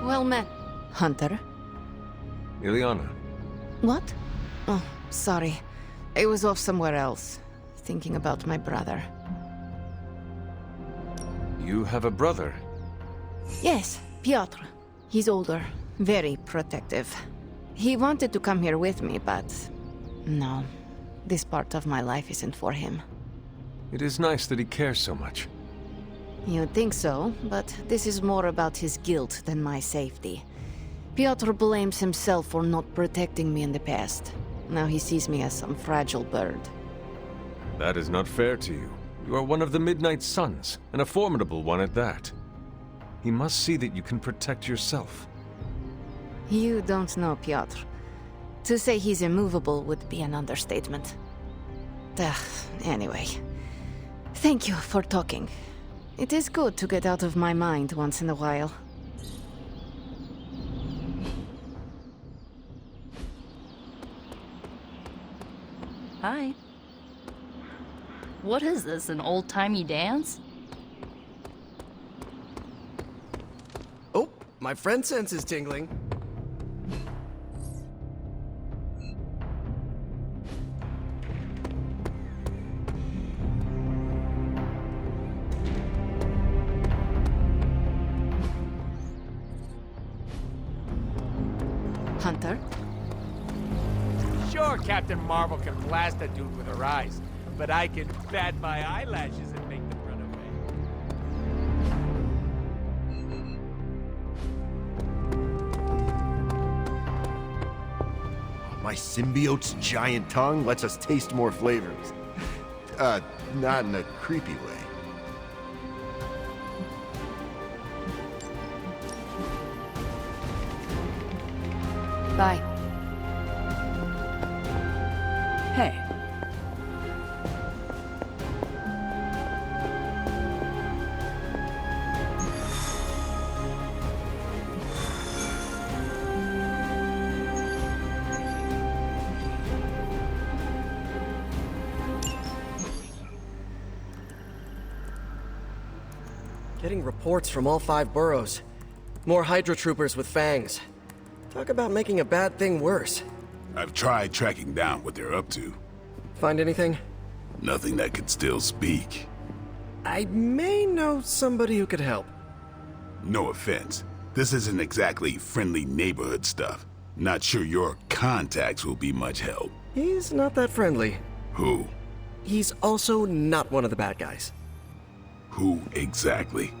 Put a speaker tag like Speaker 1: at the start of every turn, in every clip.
Speaker 1: Well met, Hunter.
Speaker 2: Ileana.
Speaker 1: What? Oh, sorry. I was off somewhere else, thinking about my brother.
Speaker 2: You have a brother?
Speaker 1: Yes, Piotr. He's older, very protective. He wanted to come here with me, but... no. This part of my life isn't for him.
Speaker 2: It is nice that he cares so much.
Speaker 1: You'd think so, but this is more about his guilt than my safety. Piotr blames himself for not protecting me in the past. Now he sees me as some fragile bird.
Speaker 2: That is not fair to you. You are one of the Midnight Suns, and a formidable one at that. He must see that you can protect yourself.
Speaker 1: You don't know Piotr. To say he's immovable would be an understatement. Anyway. Thank you for talking. It is good to get out of my mind once in a while.
Speaker 3: Hi. What is this, an old-timey dance?
Speaker 4: Oh, my friend sense is tingling.
Speaker 1: Hunter?
Speaker 5: Sure, Captain Marvel can blast a dude with her eyes, but I can bat my eyelashes and make them run away.
Speaker 6: My symbiote's giant tongue lets us taste more flavors. Not in a creepy way.
Speaker 1: Bye.
Speaker 3: Hey.
Speaker 4: Getting reports from all 5 boroughs. More Hydra troopers with fangs. Talk about making a bad thing worse.
Speaker 7: I've tried tracking down what they're up to.
Speaker 4: Find anything?
Speaker 7: Nothing that could still speak.
Speaker 4: I may know somebody who could help.
Speaker 7: No offense. This isn't exactly friendly neighborhood stuff. Not sure your contacts will be much help.
Speaker 4: He's not that friendly.
Speaker 7: Who?
Speaker 4: He's also not one of the bad guys.
Speaker 7: Who exactly?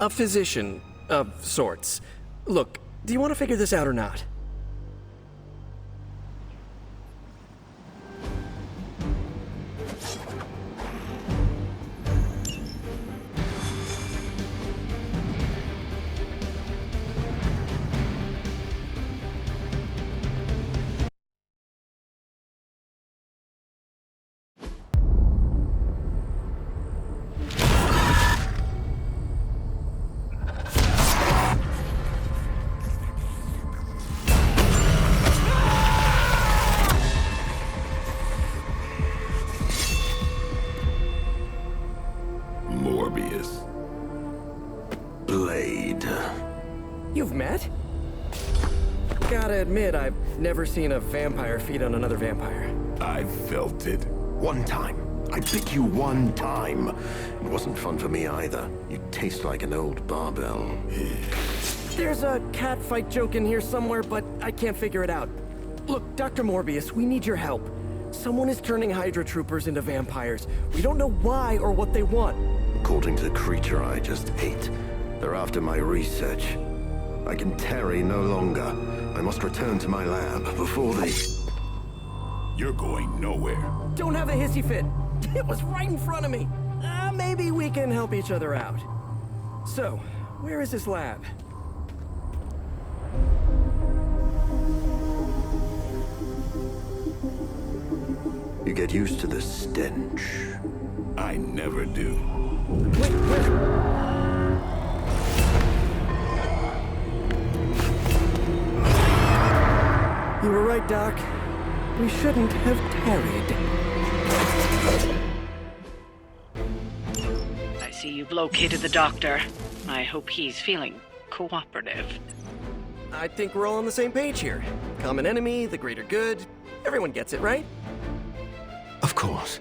Speaker 4: A physician of sorts. Look, do you want to figure this out or not?
Speaker 7: Morbius.
Speaker 6: Blade.
Speaker 4: You've met? Gotta admit, I've never seen a vampire feed on another vampire.
Speaker 7: I felt it.
Speaker 6: One time. I bit you one time. It wasn't fun for me either. You taste like an old barbell.
Speaker 4: There's a cat fight joke in here somewhere, but I can't figure it out. Look, Dr. Morbius, we need your help. Someone is turning Hydra troopers into vampires. We don't know why or what they want.
Speaker 6: According to the creature I just ate, they're after my research. I can tarry no longer. I must return to my lab before they...
Speaker 7: You're going nowhere.
Speaker 4: Don't have a hissy fit. It was right in front of me. Maybe we can help each other out. So, where is this lab?
Speaker 6: You get used to the stench.
Speaker 7: I never do.
Speaker 4: Wait, where? You were right, Doc. We shouldn't have tarried.
Speaker 8: I see you've located the doctor. I hope he's feeling cooperative.
Speaker 4: I think we're all on the same page here. Common enemy, the greater good. Everyone gets it, right?
Speaker 6: Of course.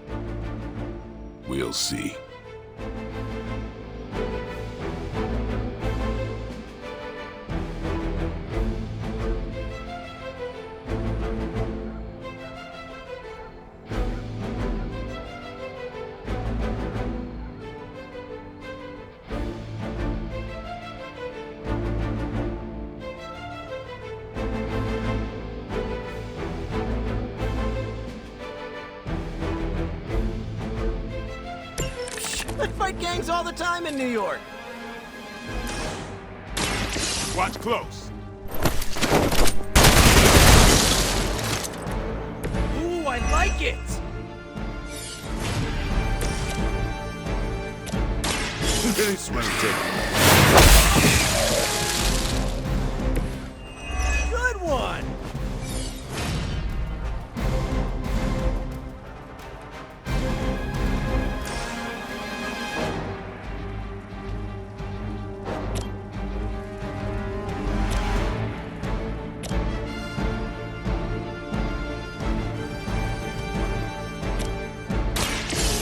Speaker 7: We'll see.
Speaker 4: I fight gangs all the time in New York.
Speaker 7: Watch close.
Speaker 4: Ooh, I like it!
Speaker 7: Smell it.
Speaker 4: Good one!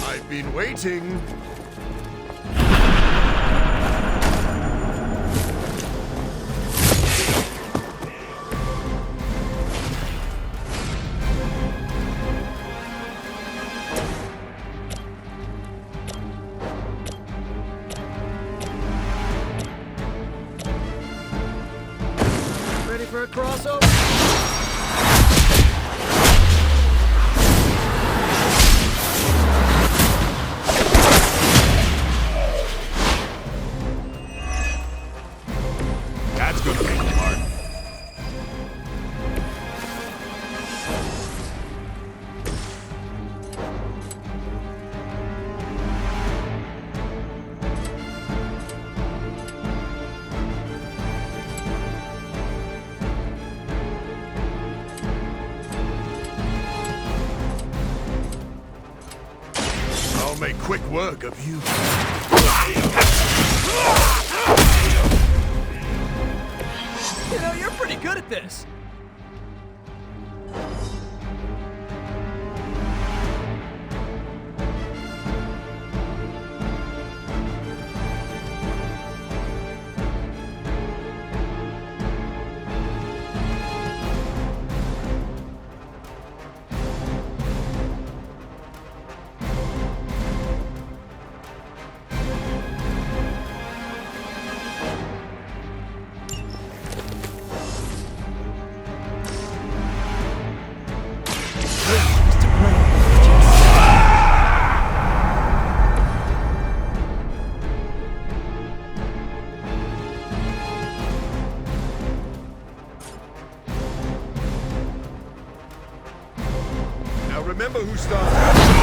Speaker 2: I've been waiting.
Speaker 4: Ready for a crossover?
Speaker 7: That's gonna be hard. I'll make quick work of you.
Speaker 4: You know, you're pretty good at this.
Speaker 2: Now remember who started.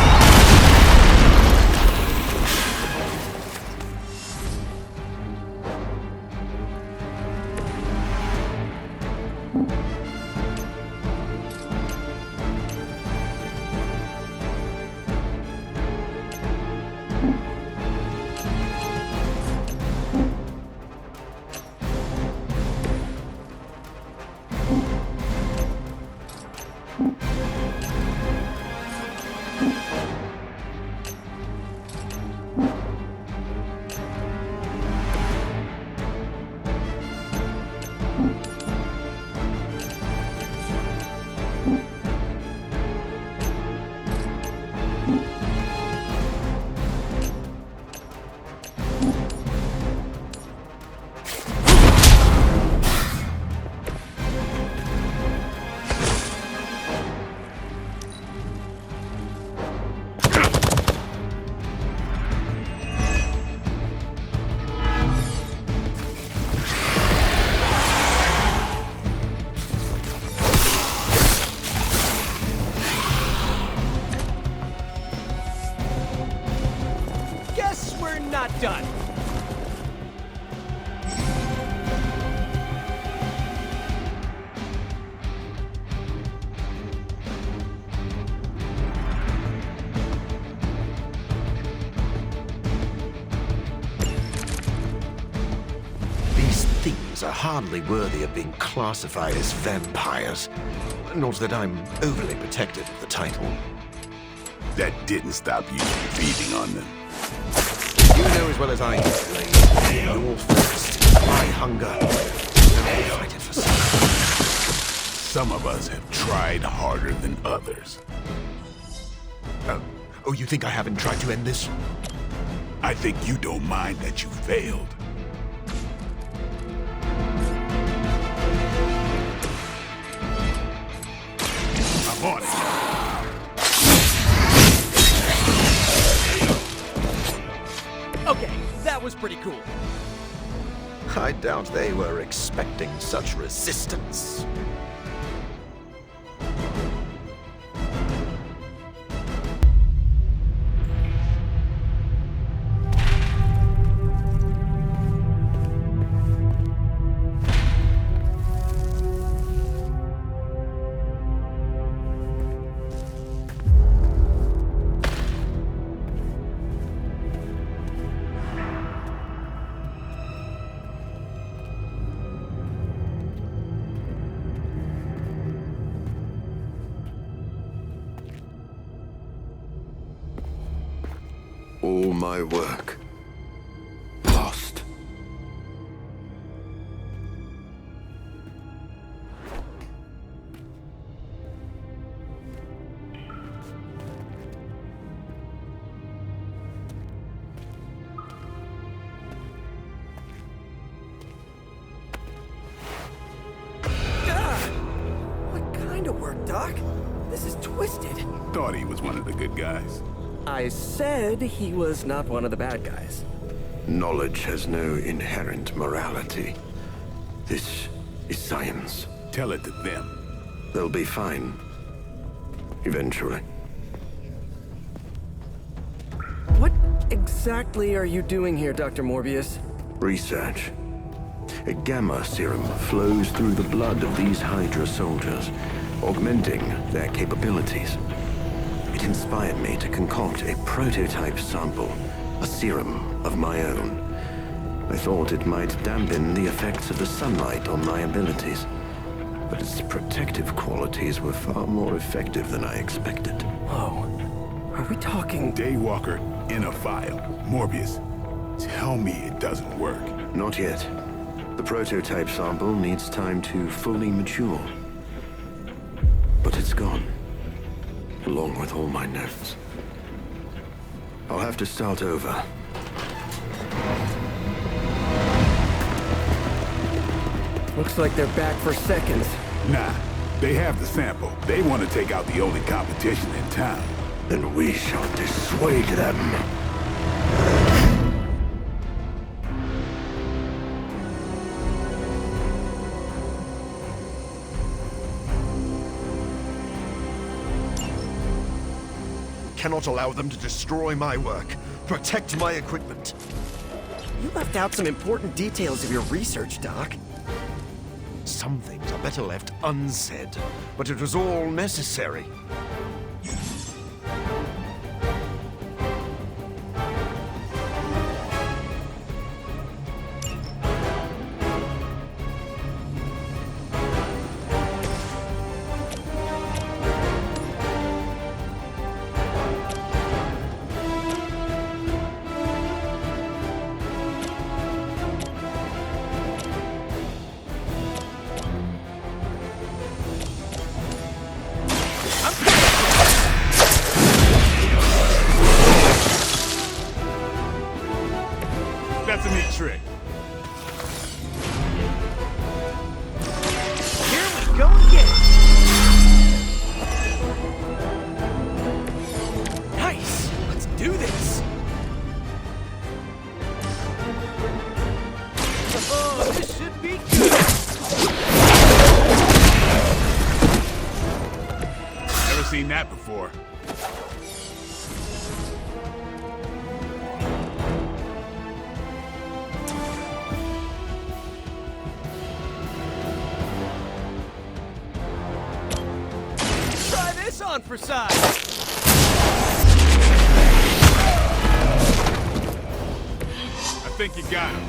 Speaker 4: Guess we're not done.
Speaker 8: These things are hardly worthy of being classified as vampires. Not that I'm overly protective of the title.
Speaker 7: That didn't stop you from feeding on them.
Speaker 8: You know as well as I do, Blade. Your thirst, my hunger. I fight it for some.
Speaker 7: Some of us have tried harder than others.
Speaker 8: Oh, you think I haven't tried to end this?
Speaker 7: I think you don't mind that you failed. I'm on it.
Speaker 4: Okay, that was pretty cool.
Speaker 8: I doubt they were expecting such resistance.
Speaker 6: All my work lost.
Speaker 4: What kind of work, Doc? This is twisted.
Speaker 7: Thought he was one of the good guys.
Speaker 4: I said he was not one of the bad guys.
Speaker 6: Knowledge has no inherent morality. This is science.
Speaker 7: Tell it to them.
Speaker 6: They'll be fine. Eventually.
Speaker 4: What exactly are you doing here, Dr. Morbius?
Speaker 6: Research. A gamma serum flows through the blood of these Hydra soldiers, augmenting their capabilities. It inspired me to concoct a prototype sample, a serum of my own. I thought it might dampen the effects of the sunlight on my abilities, but its protective qualities were far more effective than I expected.
Speaker 4: Whoa. Are we talking...
Speaker 7: Daywalker in a file. Morbius, tell me it doesn't work.
Speaker 6: Not yet. The prototype sample needs time to fully mature. But it's gone. Along with all my notes. I'll have to start over.
Speaker 4: Looks like they're back for seconds.
Speaker 7: Nah, they have the sample. They want to take out the only competition in town.
Speaker 6: Then we shall dissuade them.
Speaker 8: Cannot allow them to destroy my work. Protect my equipment.
Speaker 4: You left out some important details of your research, Doc.
Speaker 8: Some things are better left unsaid, but it was all necessary.
Speaker 7: That's a neat trick.
Speaker 4: Here we go again! Nice! Let's do this! Oh, this should be good!
Speaker 7: Never seen that before.
Speaker 4: On for size.
Speaker 7: I think you got him.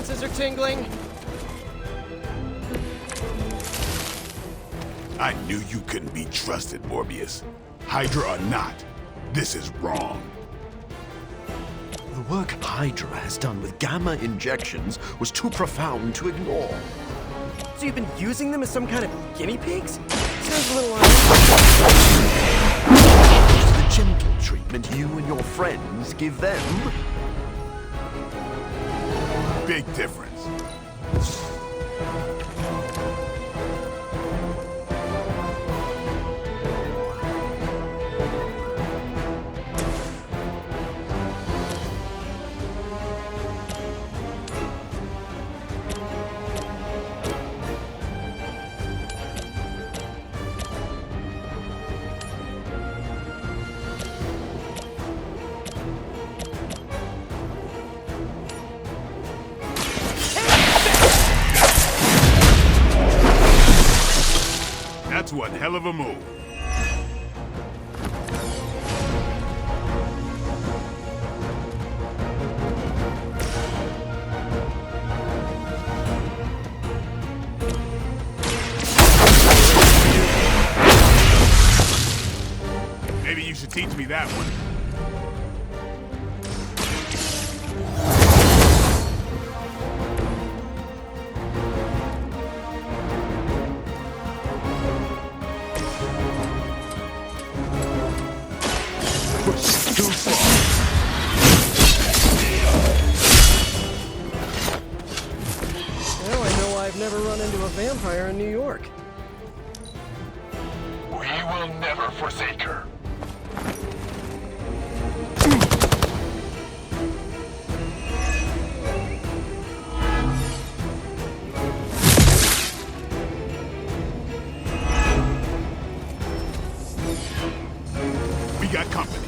Speaker 4: senses are tingling.
Speaker 7: I knew you couldn't be trusted, Morbius. Hydra or not, this is wrong.
Speaker 8: The work Hydra has done with gamma injections was too profound to ignore.
Speaker 4: So you've been using them as some kind of guinea pigs? Sounds a little
Speaker 8: It's the gentle treatment you and your friends give them.
Speaker 7: Big difference. That's one hell of a move. Maybe you should teach me that one.
Speaker 4: Well, I know I've never run into a vampire in New York.
Speaker 9: We will never forsake her.
Speaker 7: We got company.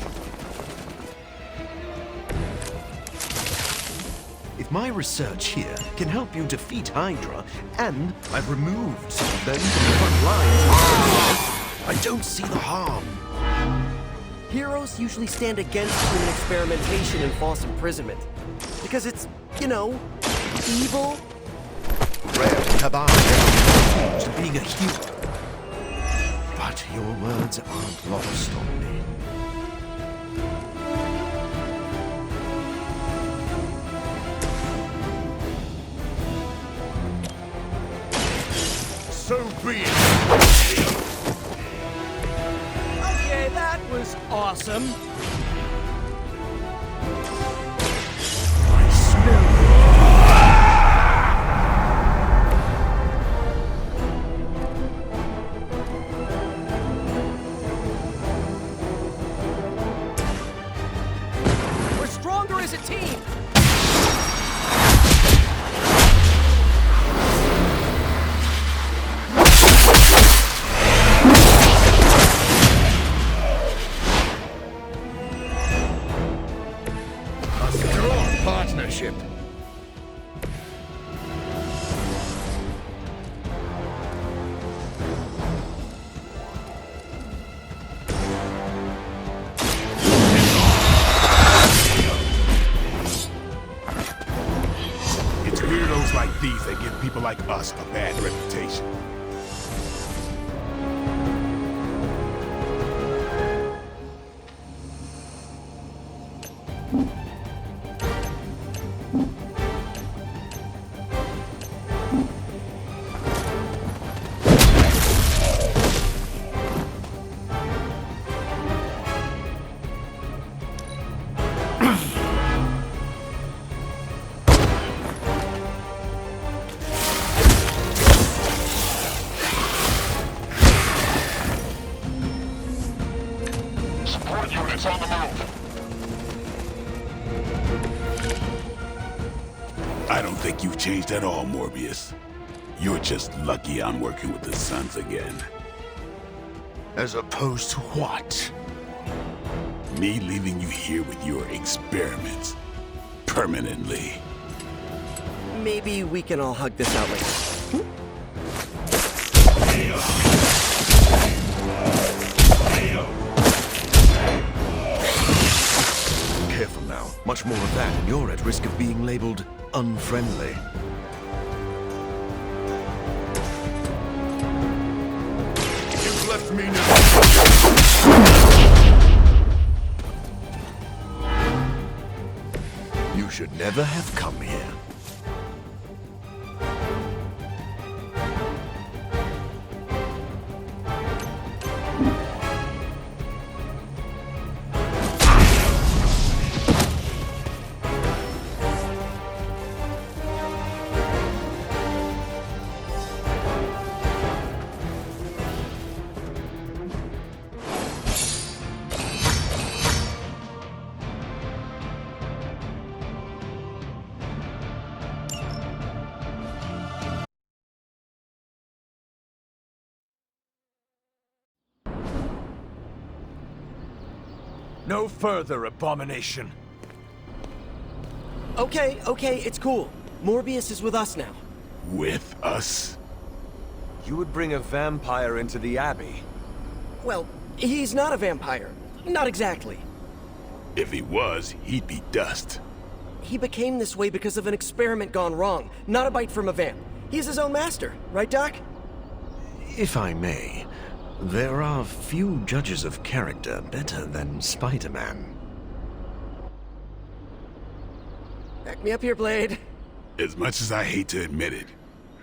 Speaker 8: If my research here can help you defeat Hydra, and I've removed some of them from the front lines, I don't see the harm.
Speaker 4: Heroes usually stand against human experimentation and false imprisonment. Because it's, you know, evil.
Speaker 8: Rare to have I accused of being a hero. But your words aren't lost on me.
Speaker 7: So be it.
Speaker 4: Okay, that was awesome.
Speaker 8: I smell
Speaker 4: We're stronger as a team.
Speaker 8: partnership.
Speaker 7: It's weirdos like these that give people like us a bad reputation.
Speaker 9: Units on the move.
Speaker 7: I don't think you've changed at all, Morbius. You're just lucky I'm working with the Sons again.
Speaker 8: As opposed to what?
Speaker 7: Me leaving you here with your experiments. Permanently.
Speaker 4: Maybe we can all hug this out later.
Speaker 8: Careful now. Much more of that, and you're at risk of being labeled unfriendly.
Speaker 7: You've left me
Speaker 8: You should never have come here.
Speaker 10: No further, abomination.
Speaker 4: Okay, it's cool. Morbius is with us now.
Speaker 7: with us.
Speaker 10: You would bring a vampire into the Abbey.
Speaker 4: Well, he's not a vampire. Not exactly.
Speaker 7: If he was, he'd be dust.
Speaker 4: He became this way because of an experiment gone wrong, not a bite from a vamp. He's his own master, right, Doc?
Speaker 8: If I may, there are few judges of character better than Spider-Man.
Speaker 4: Back me up here, Blade.
Speaker 7: As much as I hate to admit it,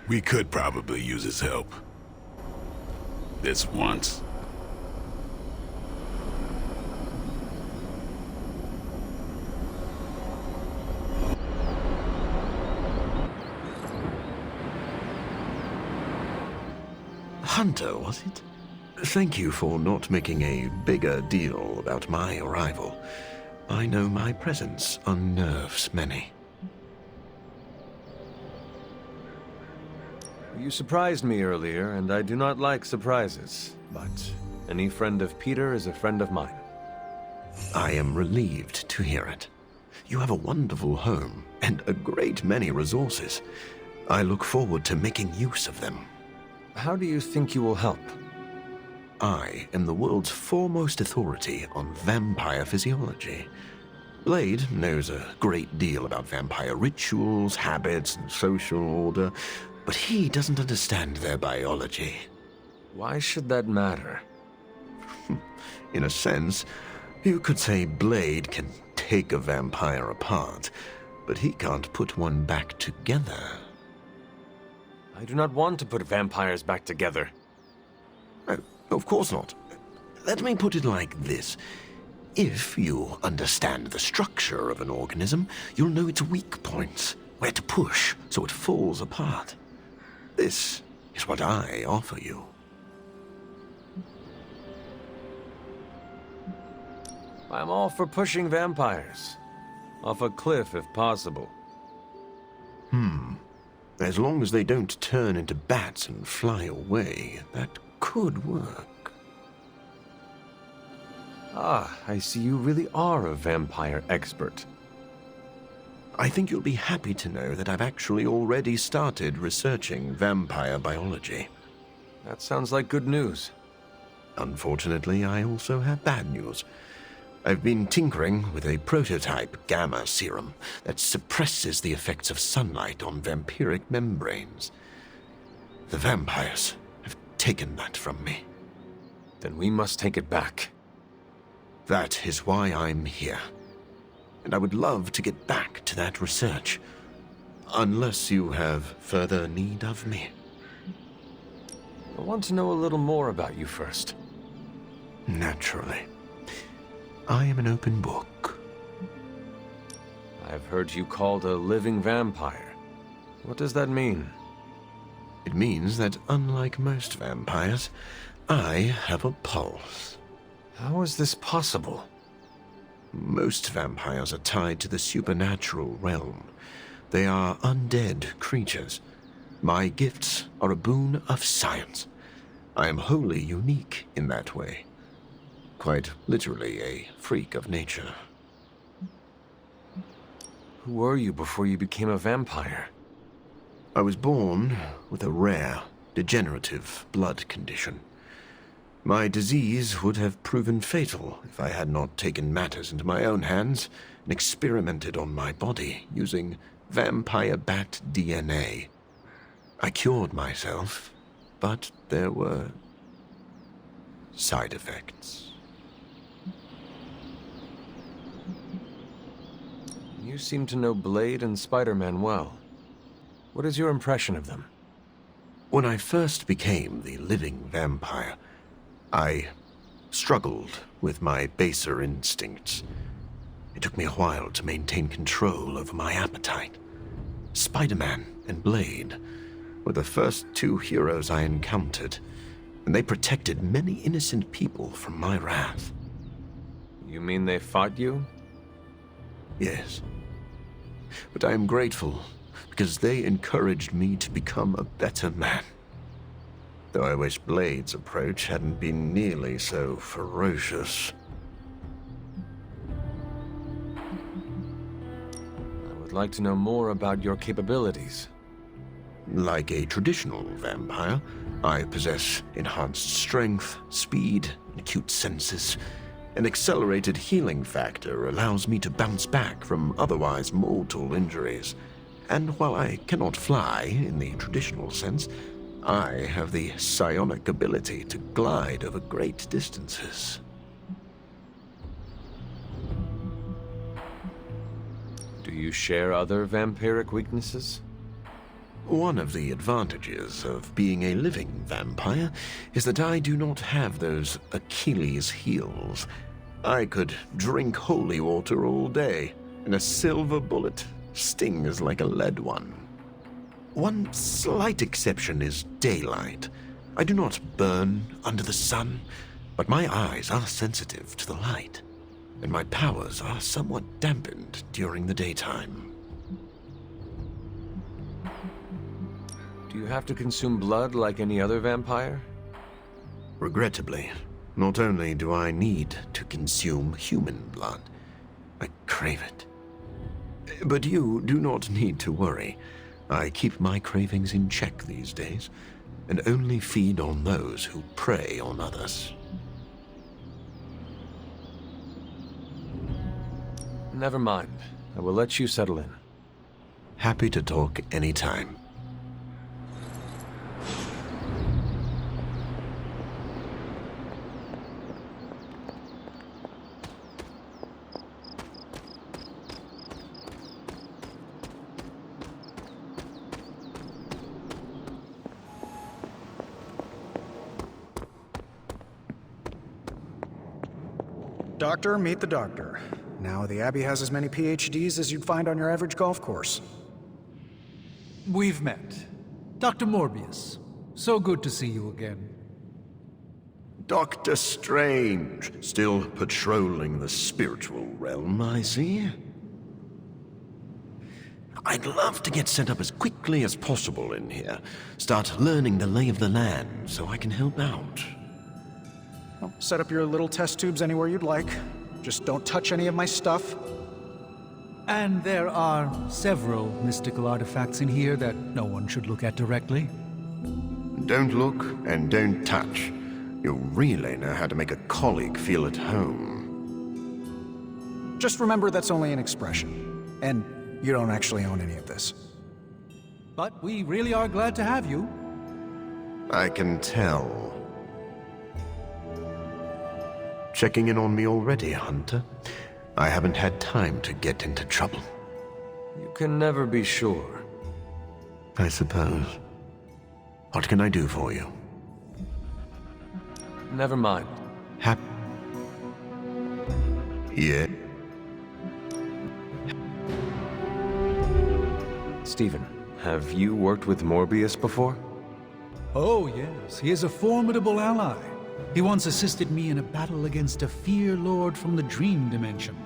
Speaker 7: we could probably use his help. This once.
Speaker 8: Hunter, was it? Thank you for not making a bigger deal about my arrival. I know my presence unnerves many.
Speaker 2: You surprised me earlier, and I do not like surprises. But any friend of Peter is a friend of mine.
Speaker 8: I am relieved to hear it. You have a wonderful home and a great many resources. I look forward to making use of them.
Speaker 2: How do you think you will help?
Speaker 8: I am the world's foremost authority on vampire physiology. Blade knows a great deal about vampire rituals, habits, and social order, but he doesn't understand their biology.
Speaker 2: Why should that matter?
Speaker 8: In a sense, you could say Blade can take a vampire apart, but he can't put one back together.
Speaker 2: I do not want to put vampires back together.
Speaker 8: Oh, of course not. Let me put it like this. If you understand the structure of an organism, you'll know its weak points, where to push so it falls apart. This is what I offer you.
Speaker 2: I'm all for pushing vampires. Off a cliff if possible.
Speaker 8: As long as they don't turn into bats and fly away, that could work.
Speaker 2: Ah, I see you really are a vampire expert.
Speaker 8: I think you'll be happy to know that I've actually already started researching vampire biology.
Speaker 2: That sounds like good news.
Speaker 8: Unfortunately, I also have bad news. I've been tinkering with a prototype gamma serum that suppresses the effects of sunlight on vampiric membranes. The vampires have taken that from me.
Speaker 2: Then we must take it back.
Speaker 8: That is why I'm here. And I would love to get back to that research. Unless you have further need of me.
Speaker 2: I want to know a little more about you first.
Speaker 8: Naturally. I am an open book.
Speaker 2: I've heard you called a living vampire. What does that mean?
Speaker 8: It means that unlike most vampires, I have a pulse.
Speaker 2: How is this possible?
Speaker 8: Most vampires are tied to the supernatural realm. They are undead creatures. My gifts are a boon of science. I am wholly unique in that way. Quite literally a freak of nature.
Speaker 2: Who were you before you became a vampire?
Speaker 8: I was born with a rare, degenerative blood condition. My disease would have proven fatal if I had not taken matters into my own hands and experimented on my body using vampire bat DNA. I cured myself, but there were side effects.
Speaker 2: You seem to know Blade and Spider-Man well. What is your impression of them?
Speaker 8: When I first became the living vampire, I struggled with my baser instincts. It took me a while to maintain control over my appetite. Spider-Man and Blade were the first two heroes I encountered, and they protected many innocent people from my wrath.
Speaker 2: You mean they fought you?
Speaker 8: Yes. But I am grateful because they encouraged me to become a better man. Though I wish Blade's approach hadn't been nearly so ferocious.
Speaker 2: I would like to know more about your capabilities.
Speaker 8: Like a traditional vampire, I possess enhanced strength, speed, acute senses. An accelerated healing factor allows me to bounce back from otherwise mortal injuries. And while I cannot fly in the traditional sense, I have the psionic ability to glide over great distances.
Speaker 2: Do you share other vampiric weaknesses?
Speaker 8: One of the advantages of being a living vampire is that I do not have those Achilles heels. I could drink holy water all day, and a silver bullet stings like a lead one. One slight exception is daylight. I do not burn under the sun, but my eyes are sensitive to the light, and my powers are somewhat dampened during the daytime.
Speaker 2: Do you have to consume blood like any other vampire?
Speaker 8: Regrettably, not only do I need to consume human blood, I crave it. But you do not need to worry. I keep my cravings in check these days, and only feed on those who prey on others.
Speaker 2: Never mind. I will let you settle in.
Speaker 8: Happy to talk anytime.
Speaker 11: Doctor, meet the doctor. Now, the Abbey has as many PhDs as you'd find on your average golf course.
Speaker 12: We've met. Dr. Morbius. So good to see you again.
Speaker 8: Doctor Strange, still patrolling the spiritual realm, I see. I'd love to get set up as quickly as possible in here. Start learning the lay of the land so I can help out.
Speaker 11: Well, set up your little test tubes anywhere you'd like. Just don't touch any of my stuff.
Speaker 12: And there are several mystical artifacts in here that no one should look at directly.
Speaker 8: Don't look and don't touch. You really know how to make a colleague feel at home.
Speaker 11: Just remember that's only an expression. And you don't actually own any of this.
Speaker 12: But we really are glad to have you.
Speaker 8: I can tell. Checking in on me already, Hunter? I haven't had time to get into trouble.
Speaker 2: You can never be sure.
Speaker 8: I suppose. What can I do for you?
Speaker 2: Never mind.
Speaker 8: Yeah?
Speaker 2: Stephen, have you worked with Morbius before?
Speaker 12: Oh, yes. He is a formidable ally. He once assisted me in a battle against a Fear Lord from the Dream Dimension.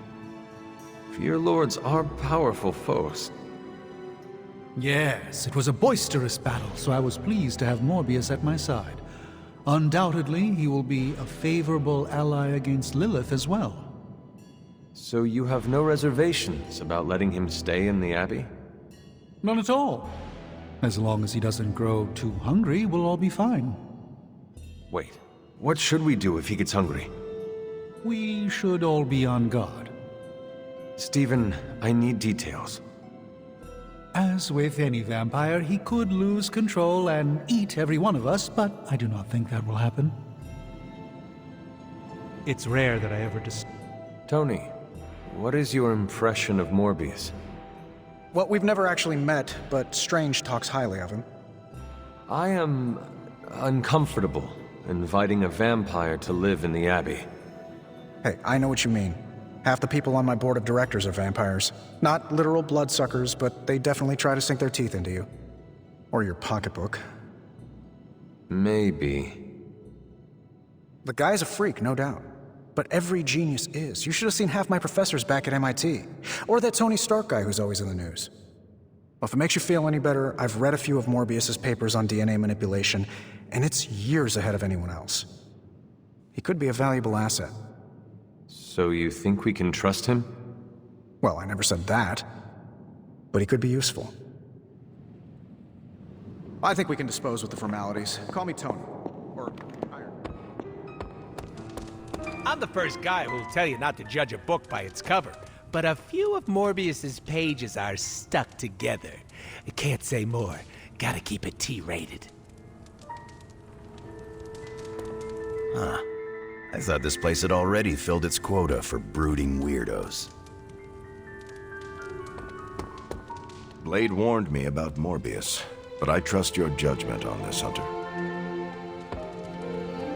Speaker 2: Fear Lords are powerful foes.
Speaker 12: Yes, it was a boisterous battle, so I was pleased to have Morbius at my side. Undoubtedly, he will be a favorable ally against Lilith as well.
Speaker 2: So you have no reservations about letting him stay in the Abbey?
Speaker 12: None at all. As long as he doesn't grow too hungry, we'll all be fine.
Speaker 2: Wait, what should we do if he gets hungry?
Speaker 12: We should all be on guard.
Speaker 2: Stephen, I need details.
Speaker 12: As with any vampire, he could lose control and eat every one of us, but I do not think that will happen. It's rare that I ever
Speaker 2: Tony, what is your impression of Morbius?
Speaker 11: Well, we've never actually met, but Strange talks highly of him.
Speaker 2: I am uncomfortable inviting a vampire to live in the Abbey.
Speaker 11: Hey, I know what you mean. Half the people on my board of directors are vampires. Not literal bloodsuckers, but they definitely try to sink their teeth into you. Or your pocketbook.
Speaker 2: Maybe.
Speaker 11: The guy's a freak, no doubt. But every genius is. You should have seen half my professors back at MIT. Or that Tony Stark guy who's always in the news. Well, if it makes you feel any better, I've read a few of Morbius's papers on DNA manipulation, and it's years ahead of anyone else. He could be a valuable asset.
Speaker 2: So you think we can trust him?
Speaker 11: Well, I never said that. But he could be useful. I think we can dispose with the formalities. Call me Tony. Or
Speaker 5: I'm the first guy who'll tell you not to judge a book by its cover, but a few of Morbius's pages are stuck together. I can't say more. Gotta keep it T-rated.
Speaker 13: Huh. I thought this place had already filled its quota for brooding weirdos. Blade warned me about Morbius, but I trust your judgment on this, Hunter.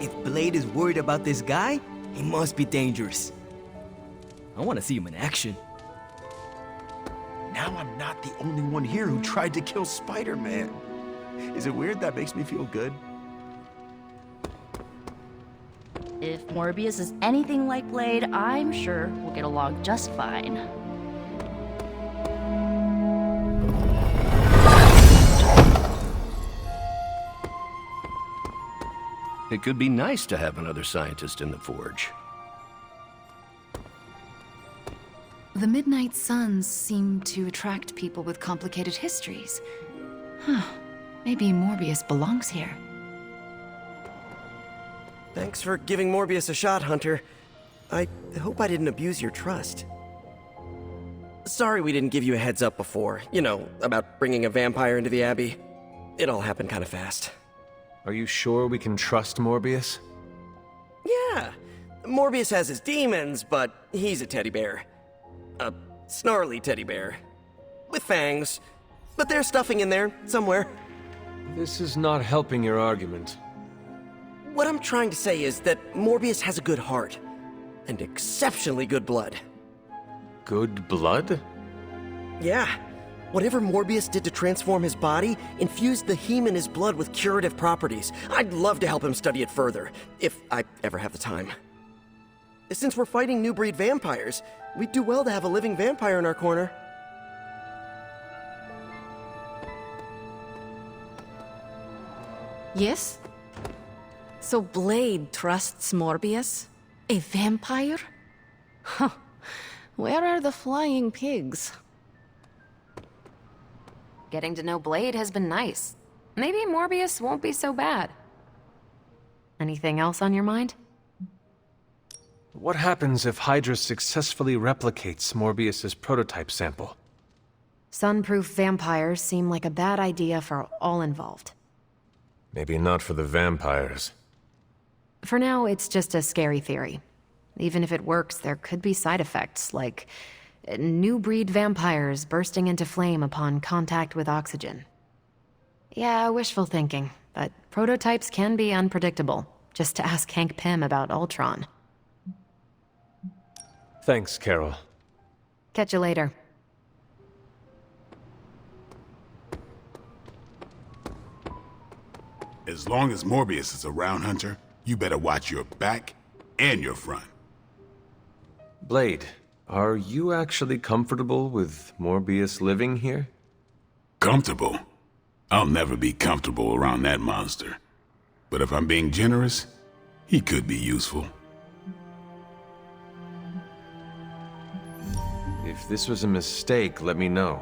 Speaker 14: If Blade is worried about this guy, he must be dangerous. I want to see him in action.
Speaker 8: Now I'm not the only one here who tried to kill Spider-Man. Is it weird that makes me feel good?
Speaker 3: If Morbius is anything like Blade, I'm sure we'll get along just fine.
Speaker 13: It could be nice to have another scientist in the Forge.
Speaker 15: The Midnight Suns seem to attract people with complicated histories. Huh. Maybe Morbius belongs here.
Speaker 4: Thanks for giving Morbius a shot, Hunter. I hope I didn't abuse your trust. Sorry we didn't give you a heads up before. You know, about bringing a vampire into the Abbey. It all happened kind of fast.
Speaker 2: Are you sure we can trust Morbius?
Speaker 4: Yeah. Morbius has his demons, but he's a teddy bear. A snarly teddy bear. With fangs. But there's stuffing in there, somewhere.
Speaker 2: This is not helping your argument.
Speaker 4: What I'm trying to say is that Morbius has a good heart. And exceptionally good blood.
Speaker 2: Good blood?
Speaker 4: Yeah. Whatever Morbius did to transform his body infused the heme in his blood with curative properties. I'd love to help him study it further, if I ever have the time. Since we're fighting new breed vampires, we'd do well to have a living vampire in our corner.
Speaker 1: Yes? So Blade trusts Morbius? A vampire? Huh. Where are the flying pigs?
Speaker 16: Getting to know Blade has been nice. Maybe Morbius won't be so bad. Anything else on your mind?
Speaker 2: What happens if Hydra successfully replicates Morbius's prototype sample?
Speaker 16: Sunproof vampires seem like a bad idea for all involved.
Speaker 2: Maybe not for the vampires.
Speaker 16: For now, it's just a scary theory. Even if it works, there could be side effects, like new breed vampires bursting into flame upon contact with oxygen. Yeah, wishful thinking, but prototypes can be unpredictable. Just to ask Hank Pym about Ultron.
Speaker 2: Thanks, Carol.
Speaker 16: Catch you later.
Speaker 7: As long as Morbius is around, Hunter, you better watch your back and your front.
Speaker 2: Blade, are you actually comfortable with Morbius living here?
Speaker 7: Comfortable? I'll never be comfortable around that monster. But if I'm being generous, he could be useful.
Speaker 2: If this was a mistake, let me know.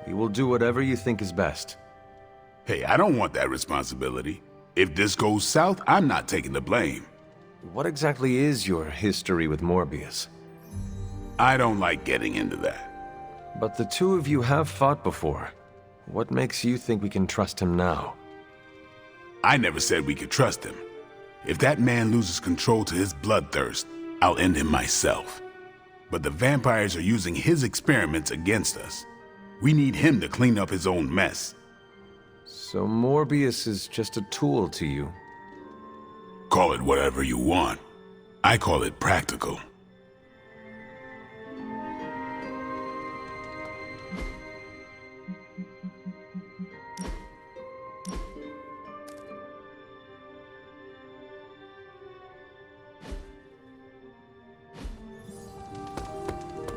Speaker 2: We will do whatever you think is best.
Speaker 7: Hey, I don't want that responsibility. If this goes south, I'm not taking the blame.
Speaker 2: What exactly is your history with Morbius?
Speaker 7: I don't like getting into that.
Speaker 2: But the two of you have fought before. What makes you think we can trust him now?
Speaker 7: I never said we could trust him. If that man loses control to his bloodthirst, I'll end him myself. But the vampires are using his experiments against us. We need him to clean up his own mess.
Speaker 2: So Morbius is just a tool to you?
Speaker 7: Call it whatever you want. I call it practical.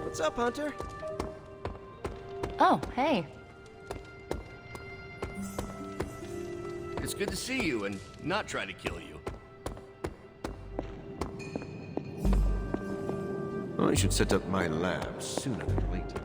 Speaker 4: What's up, Hunter?
Speaker 3: Oh, hey.
Speaker 14: It's good to see you and not try to kill you.
Speaker 8: I should set up my lab sooner than later.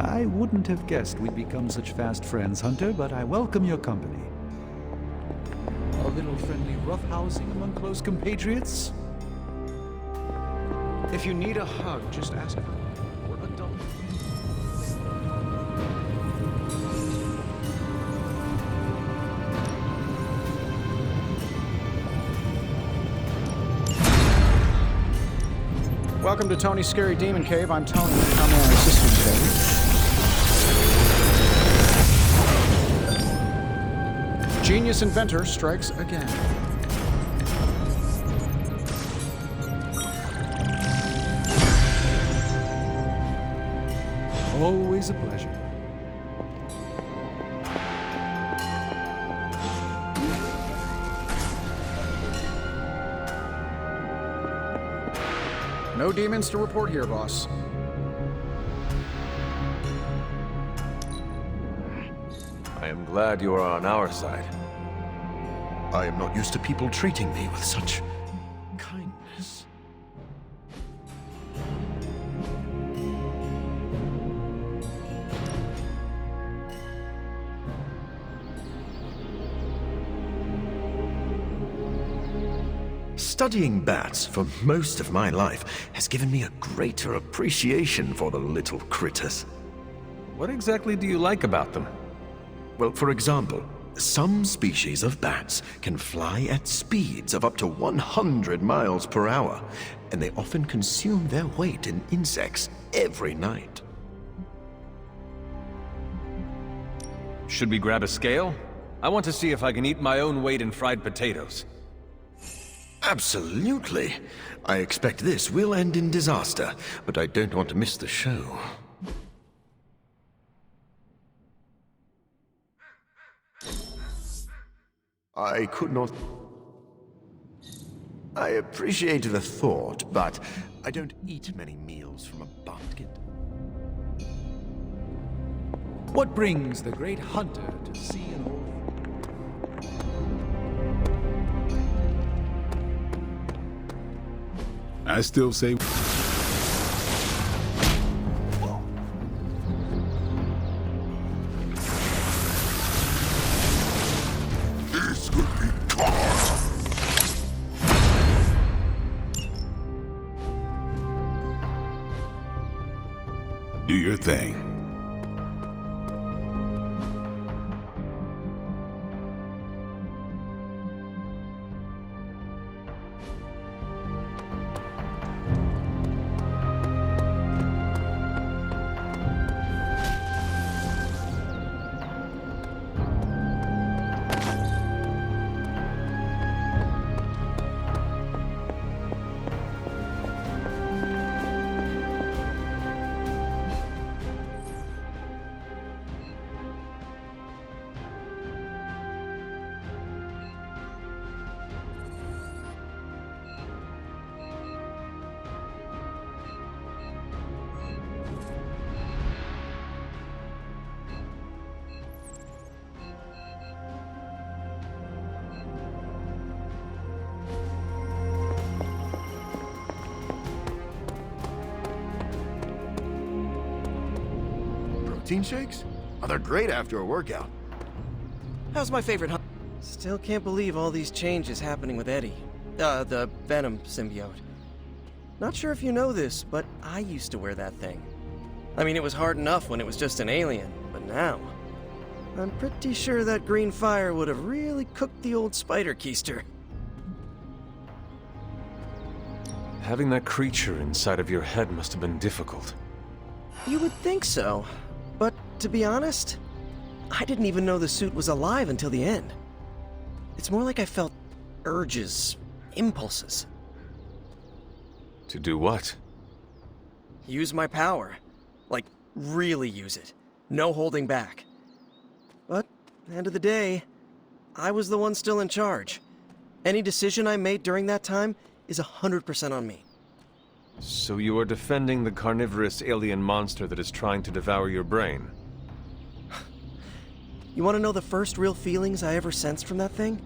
Speaker 12: I wouldn't have guessed we'd become such fast friends, Hunter, but I welcome your company. A little friendly roughhousing among close compatriots?
Speaker 11: If you need a hug, just ask for it. Or adult. Welcome to Tony's Scary Demon Cave. I'm Tony. How may I assist you today? Genius inventor strikes again.
Speaker 12: Always a pleasure.
Speaker 11: No demons to report here, boss.
Speaker 2: I am glad you are on our side.
Speaker 8: I am not used to people treating me with such kindness. Studying bats for most of my life has given me a greater appreciation for the little critters.
Speaker 2: What exactly do you like about them?
Speaker 8: Well, for example, some species of bats can fly at speeds of up to 100 miles per hour, and they often consume their weight in insects every night.
Speaker 2: Should we grab a scale? I want to see if I can eat my own weight in fried potatoes.
Speaker 8: Absolutely. I expect this will end in disaster, but I don't want to miss the show. I could not... I appreciate the thought, but I don't eat many meals from a basket.
Speaker 12: What brings the great hunter to see an old...
Speaker 7: I still say...
Speaker 9: This could be caught.
Speaker 7: Do your thing.
Speaker 6: protein shakes? Oh, they're great after a workout.
Speaker 4: How's my favorite Still can't believe all these changes happening with Eddie. The Venom symbiote. Not sure if you know this, but I used to wear that thing. I mean, it was hard enough when it was just an alien, but now... I'm pretty sure that green fire would have really cooked the old spider keister.
Speaker 2: Having that creature inside of your head must have been difficult.
Speaker 4: You would think so, but to be honest, I didn't even know the suit was alive until the end. It's more like I felt urges, impulses.
Speaker 2: To do what?
Speaker 4: Use my power. Like, really use it. No holding back. But, at the end of the day, I was the one still in charge. Any decision I made during that time is 100% on me.
Speaker 2: So you are defending the carnivorous alien monster that is trying to devour your brain?
Speaker 4: You want to know the first real feelings I ever sensed from that thing?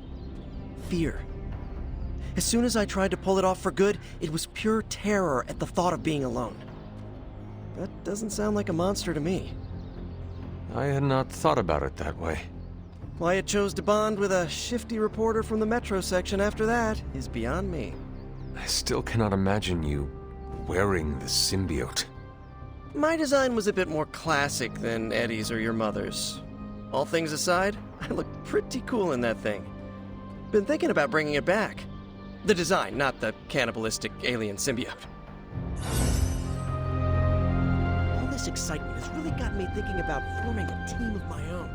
Speaker 4: Fear. As soon as I tried to pull it off for good, it was pure terror at the thought of being alone. That doesn't sound like a monster to me.
Speaker 2: I had not thought about it that way.
Speaker 4: Why it chose to bond with a shifty reporter from the Metro section after that is beyond me.
Speaker 2: I still cannot imagine you wearing the symbiote.
Speaker 4: My design was a bit more classic than Eddie's or your mother's. All things aside, I look pretty cool in that thing. Been thinking about bringing it back. The design, not the cannibalistic alien symbiote. All this excitement has really got me thinking about forming a team of my own.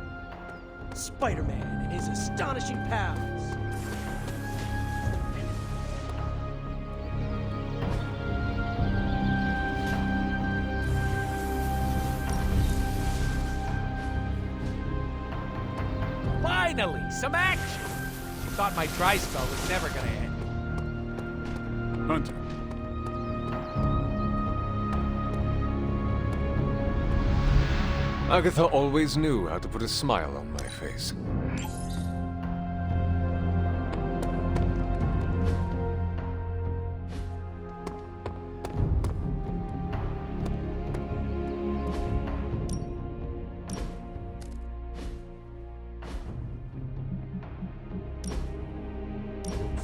Speaker 4: Spider-Man and his astonishing pals.
Speaker 5: Finally, some action! Thought my dry spell was never gonna end.
Speaker 7: Hunter.
Speaker 2: Agatha always knew how to put a smile on my face.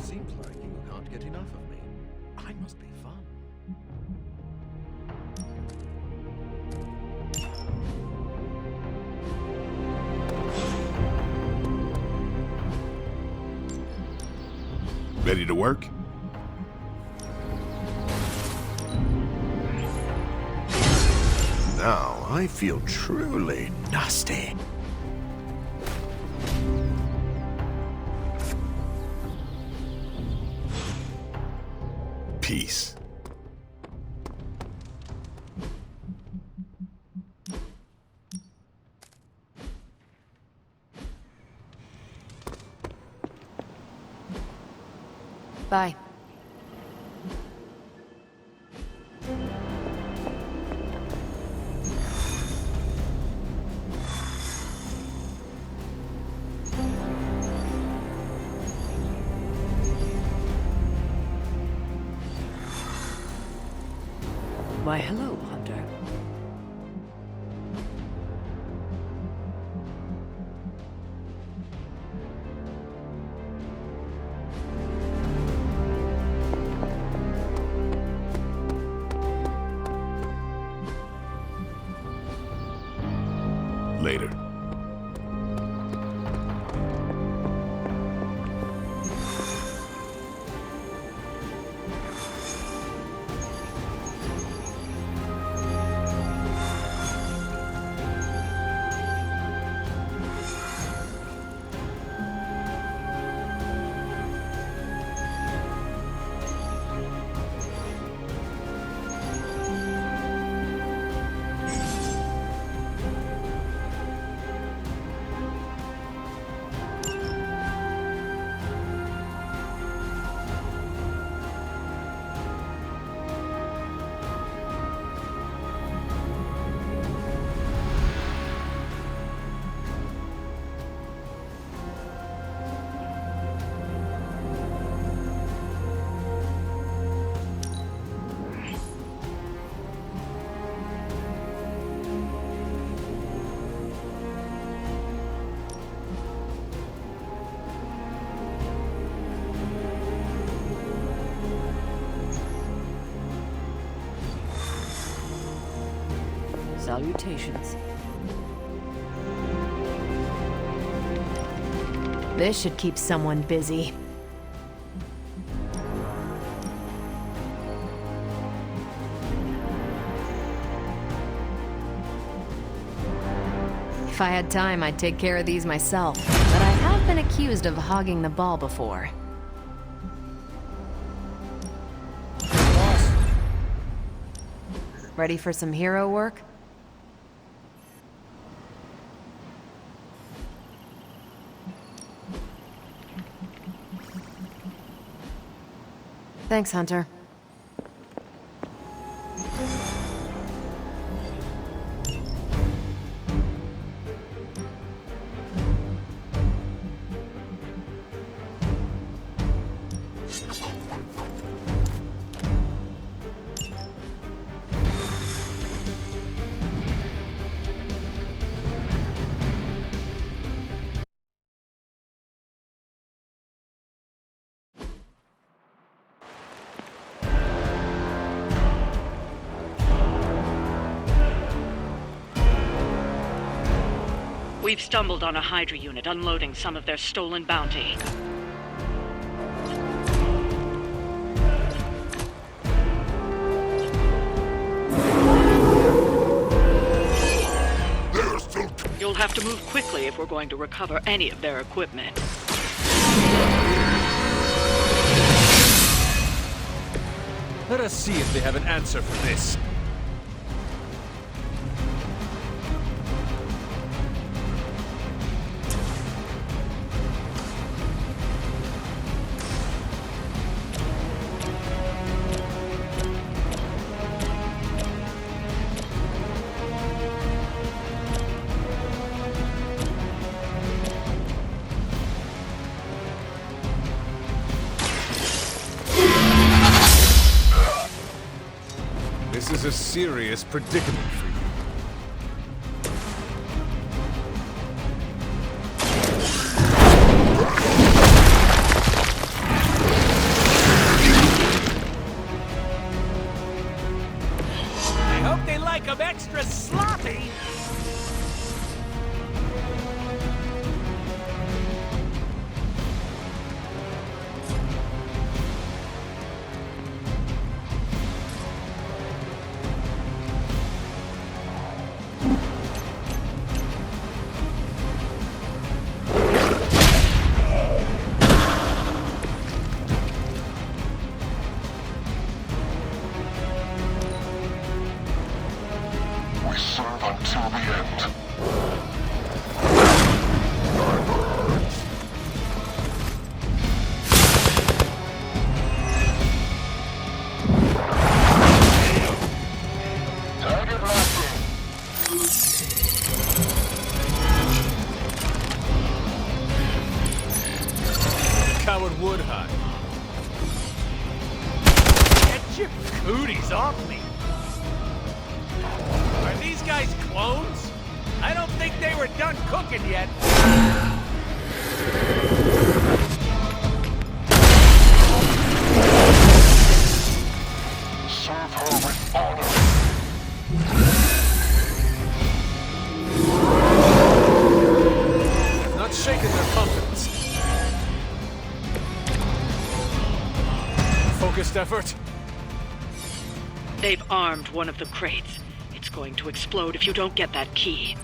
Speaker 8: Seems like you can't get enough of me. I must be fun.
Speaker 7: Ready to work?
Speaker 6: Now I feel truly nasty.
Speaker 7: Peace.
Speaker 16: Bye.
Speaker 17: Why, hello, Hunter.
Speaker 7: Later.
Speaker 17: Salutations.
Speaker 16: This should keep someone busy. If I had time, I'd take care of these myself, but I have been accused of hogging the ball before. Ready for some hero work? Thanks, Hunter.
Speaker 18: We've stumbled on a Hydra unit unloading some of their stolen bounty. You'll have to move quickly if we're going to recover any of their equipment.
Speaker 2: Let us see if they have an answer for this. This is a serious predicament for you.
Speaker 5: I hope they like them extra sloppy.
Speaker 9: Until the end. Target locked
Speaker 5: Coward would hide. Get your cooties off me. Are these guys clones? I don't think they were done cooking yet.
Speaker 9: Serve her with honor.
Speaker 2: I've not shaken their confidence. Focused effort.
Speaker 18: They've armed one of the crates. It's going to explode if you don't get that key.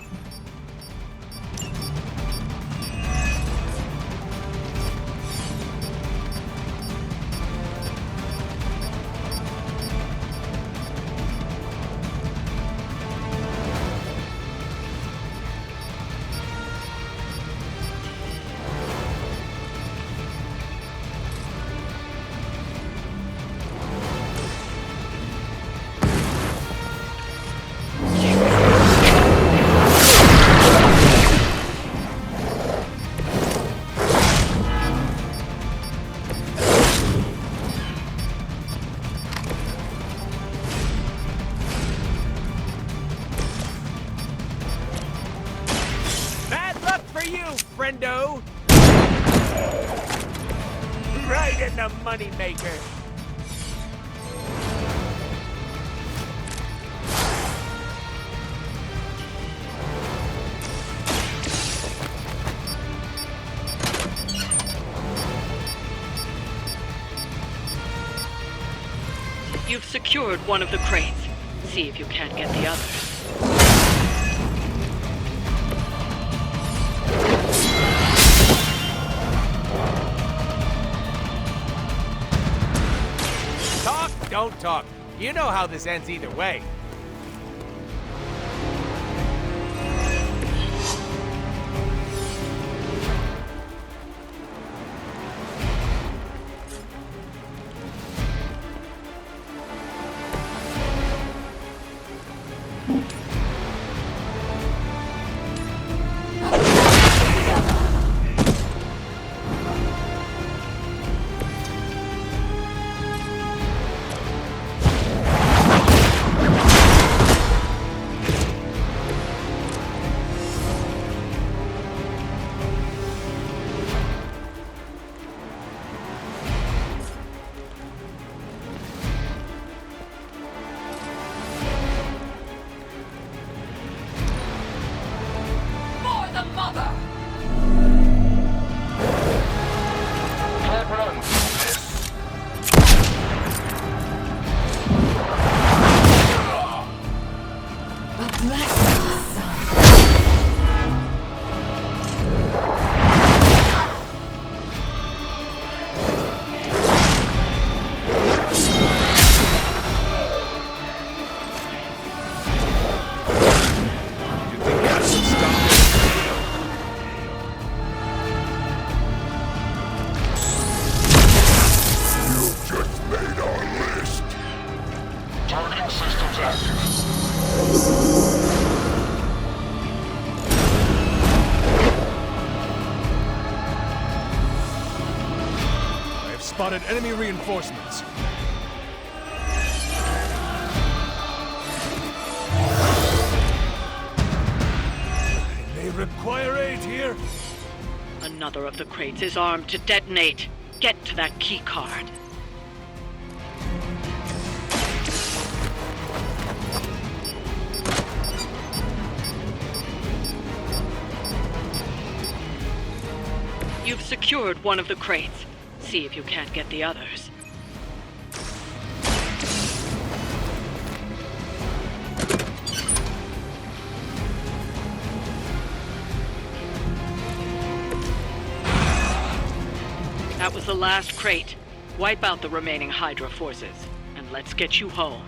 Speaker 5: friendo. Right in the moneymaker.
Speaker 18: You've secured one of the crates. See if you can't get the others.
Speaker 5: Talk, don't talk. You know how this ends either way.
Speaker 2: Spotted enemy reinforcements. I may require aid here.
Speaker 18: Another of the crates is armed to detonate. Get to that key card. You've secured one of the crates. See if you can't get the others. That was the last crate. Wipe out the remaining Hydra forces, and let's get you home.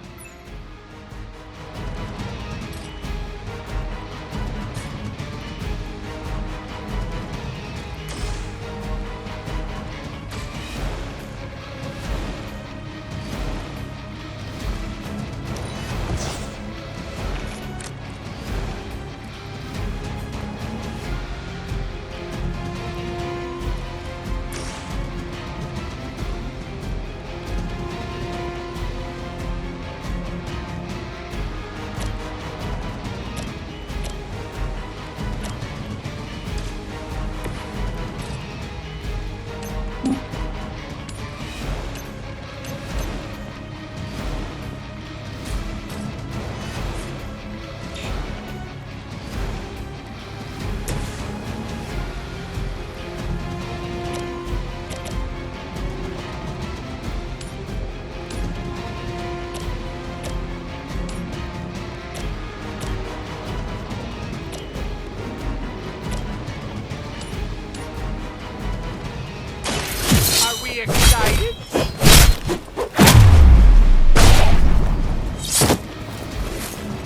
Speaker 5: Excited?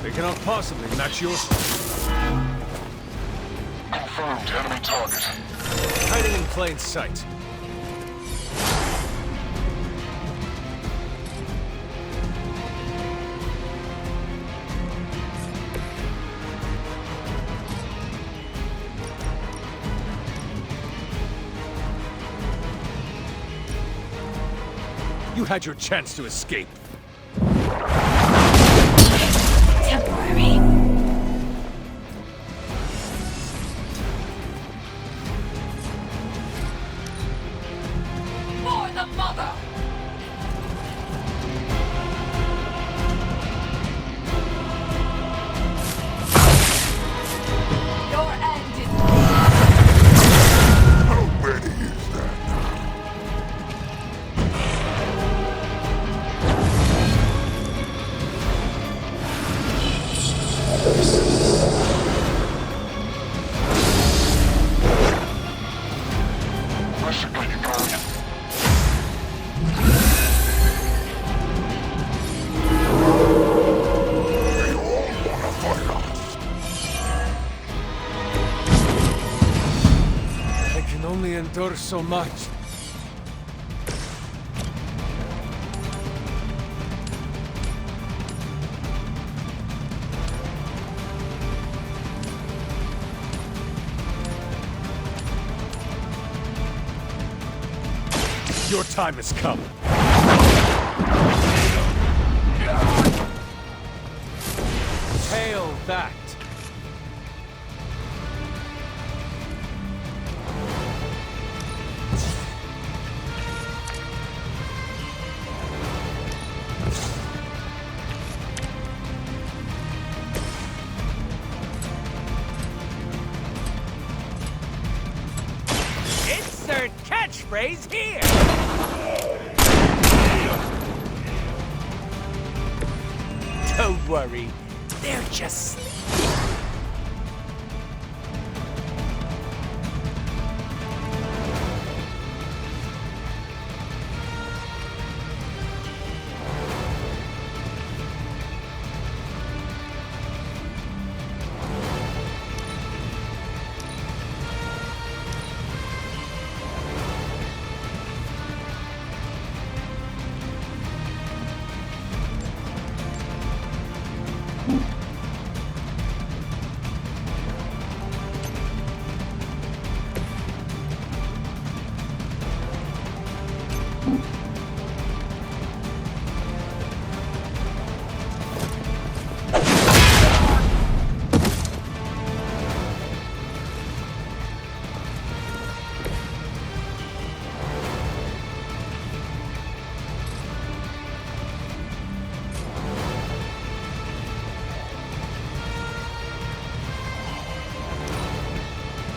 Speaker 2: They cannot possibly match your
Speaker 9: Confirmed enemy target.
Speaker 2: hiding in plain sight. You had your chance to escape.
Speaker 15: Temporary. For the mother! Your end is...
Speaker 9: How many is that?
Speaker 2: only endure so much. Your time has come. Hail that!
Speaker 5: Insert catchphrase here! Don't worry, they're just sleeping.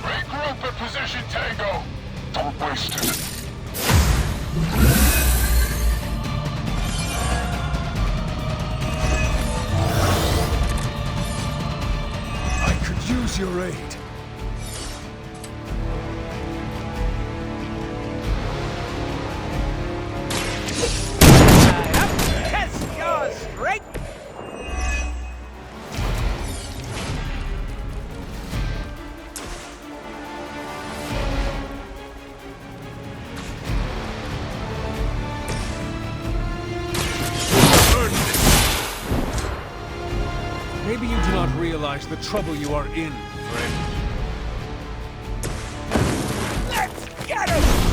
Speaker 9: Regroup at position Tango. Don't waste it.
Speaker 2: I could use your aid.
Speaker 5: Test your strength!
Speaker 2: Maybe you do not realize the trouble you are in, friend.
Speaker 5: Let's get him!